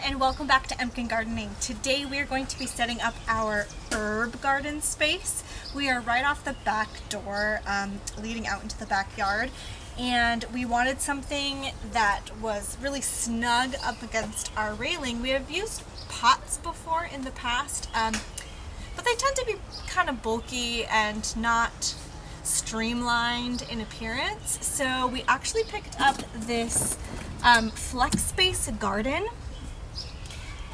and welcome back to Empkin Gardening. Today we are going to be setting up our herb garden space. We are right off the back door leading out into the backyard, and we wanted something that was really snug up against our railing. We have used pots before in the past, but they tend to be kind of bulky and not streamlined in appearance. So we actually picked up this FlexSpace Garden,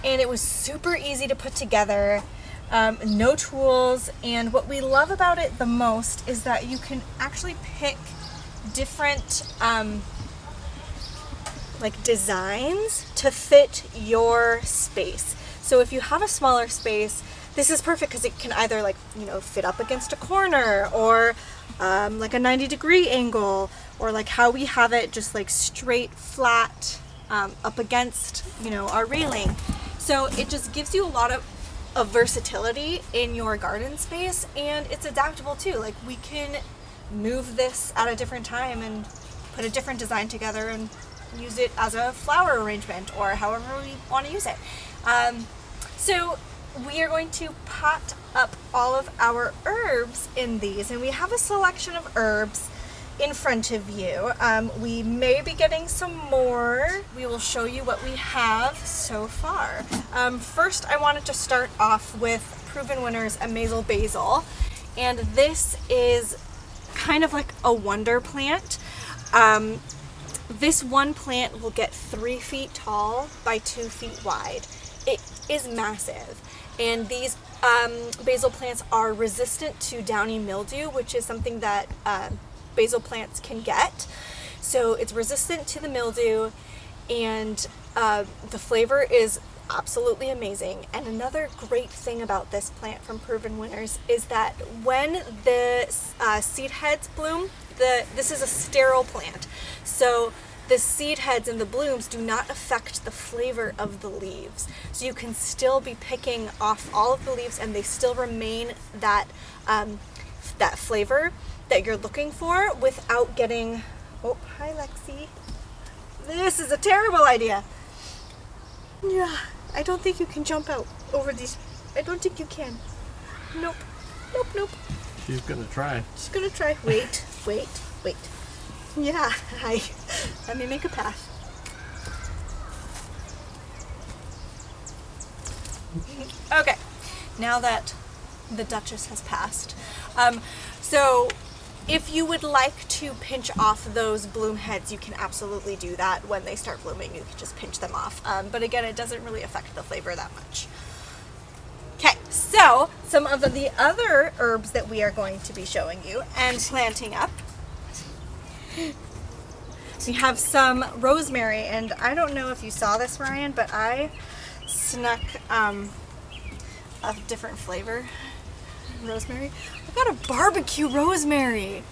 and it was super easy to put together, no tools, and what we love about it the most is that you can actually pick different like designs to fit your space. So if you have a smaller space, this is perfect because it can either fit up against a corner or like a 90-degree angle, or like how we have it just like straight flat up against our railing. So it just gives you a lot of versatility in your garden space, and it's adaptable too. Like we can move this at a different time and put a different design together and use it as a flower arrangement or however we want to use it. So we are going to pot up all of our herbs in these, and we have a selection of herbs in front of you. We may be getting some more. We will show you what we have so far. First, I wanted to start off with Proven Winners Amazel Basil, and this is kind of like a wonder plant. This one plant will get 3 feet tall by 2 feet wide. It is massive, and these basil plants are resistant to downy mildew, which is something that basil plants can get. So it's resistant to the mildew, and the flavor is absolutely amazing. And another great thing about this plant from Proven Winners is that when the seed heads bloom, this is a sterile plant, so the seed heads and the blooms do not affect the flavor of the leaves. So you can still be picking off all of the leaves and they still remain that that flavor that you're looking for without getting... Oh, hi Lexi. This is a terrible idea. Yeah, I don't think you can jump out over these. I don't think you can. Nope. Nope, nope. She's gonna try. She's gonna try. Wait, wait, wait. Yeah, hi. Let me make a path. Okay, now that the Duchess has passed. So if you would like to pinch off those bloom heads, you can absolutely do that. When they start blooming, you can just pinch them off. But again, it doesn't really affect the flavor that much. Okay, so some of the other herbs that we are going to be showing you and planting up. We have some rosemary, and I don't know if you saw this, Ryan, but I snuck a different flavor rosemary. I got a barbecue rosemary.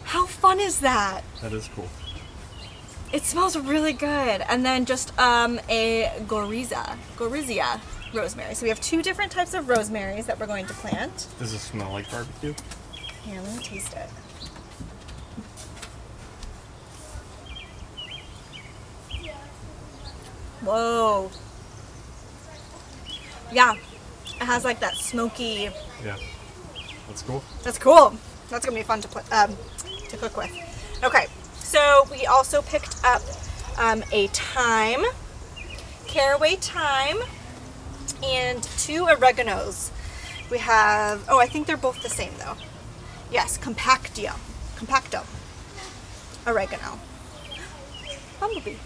How fun is that? That is cool. It smells really good. And then just a gorizia rosemary. So we have 2 different types of rosemaries that we're going to plant. Does it smell like barbecue? Here, let me taste it. Whoa. Yeah, it has like that smoky. Yeah, that's cool. That's cool. That's gonna be fun to cook with. Okay, so we also picked up a thyme, caraway thyme, and 2 oreganos. We have, I think they're both the same though. Yes, compacto oregano. Bumblebee.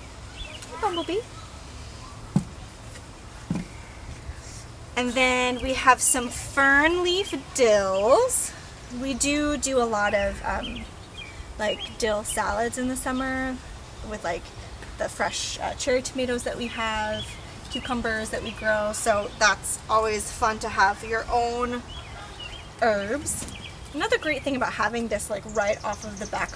And then we have some fern leaf dills. We do a lot of like dill salads in the summer with like the fresh cherry tomatoes that we have, cucumbers that we grow. So that's always fun to have your own herbs. Another great thing about having this like right off of the back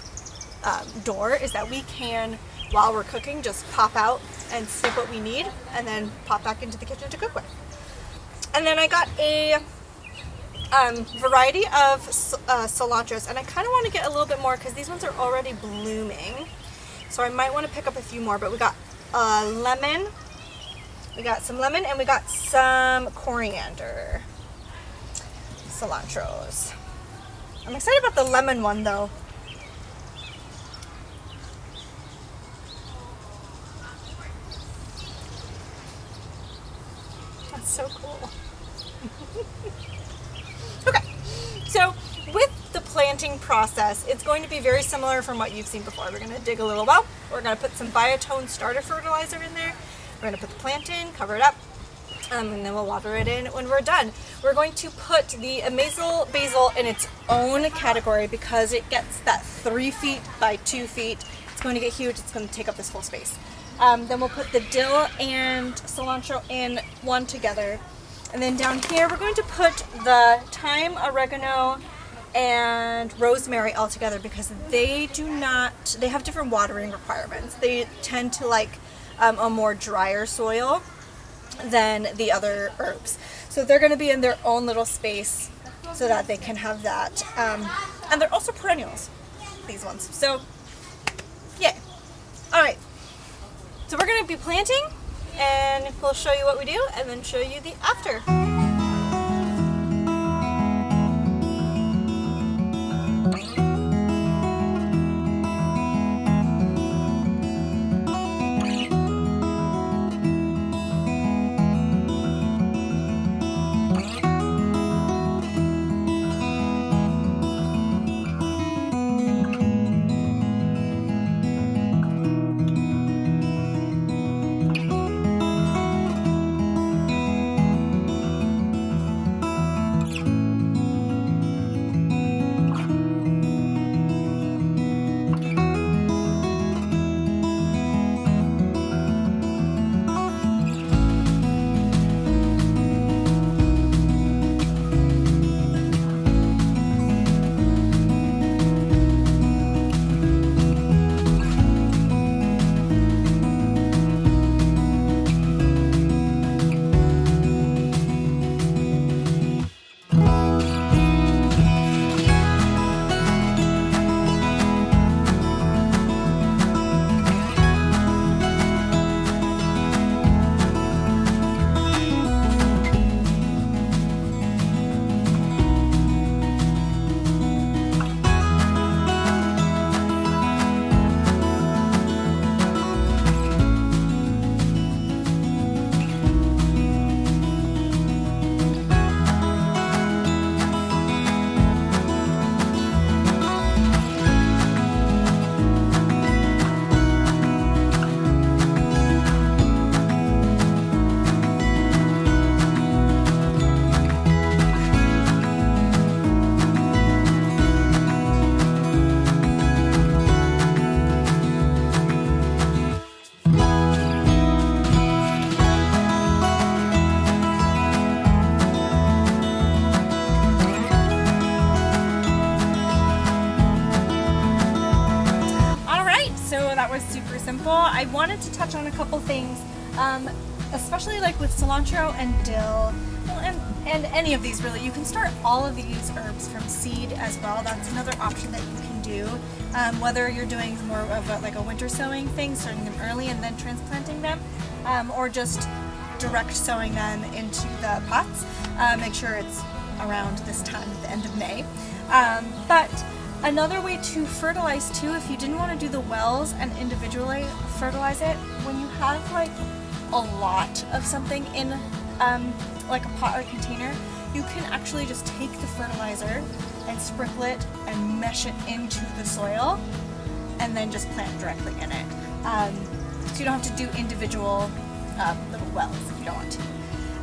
door is that we can, while we're cooking, just pop out and snip what we need and then pop back into the kitchen to cook with. And then I got a variety of cilantros, and I kind of want to get a little bit more because these ones are already blooming. So I might want to pick up a few more, but we got lemon, We got some lemon and we got some coriander. Cilantros. I'm excited about the lemon one though. That's so cool. Okay, so with the planting process, it's going to be very similar from what you've seen before. We're going to dig a little well. We're going to put some Biotone starter fertilizer in there. We're going to put the plant in, cover it up, and then we'll water it in when we're done. We're going to put the Amazel Basil in its own category because it gets that 3 feet by 2 feet. It's going to get huge. It's going to take up this whole space. Then we'll put the dill and cilantro in one together. And then down here, we're going to put the thyme, oregano, and rosemary all together because they have different watering requirements. They tend to like a more drier soil than the other herbs. So they're going to be in their own little space so that they can have that. And they're also perennials, these ones. So, yeah. All right. So we're going to be planting and we'll show you what we do and then show you the after. Super simple. I wanted to touch on a couple things, especially like with cilantro and dill, and any of these really. You can start all of these herbs from seed as well. That's another option that you can do, whether you're doing more of a winter sowing thing, starting them early and then transplanting them, or just direct sowing them into the pots. Make sure it's around this time at the end of May. But another way to fertilize too, if you didn't want to do the wells and individually fertilize it, when you have like a lot of something in like a pot or container, you can actually just take the fertilizer and sprinkle it and mesh it into the soil and then just plant directly in it. So you don't have to do individual little wells if you don't want to.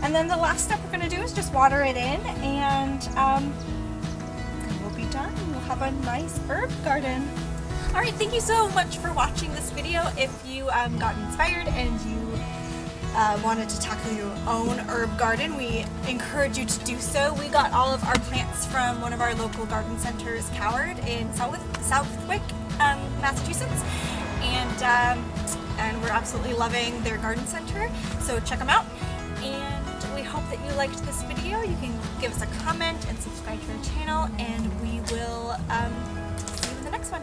And then the last step we're going to do is just water it in, and we'll be done. We'll have a nice herb garden. Alright, thank you so much for watching this video. If you got inspired and you wanted to tackle your own herb garden, we encourage you to do so. We got all of our plants from one of our local garden centers, Coward, in Southwick, Massachusetts, and we're absolutely loving their garden center, so check them out. And we hope that you liked this video. You can give us a comment and subscribe to our channel, and we will see you in the next one.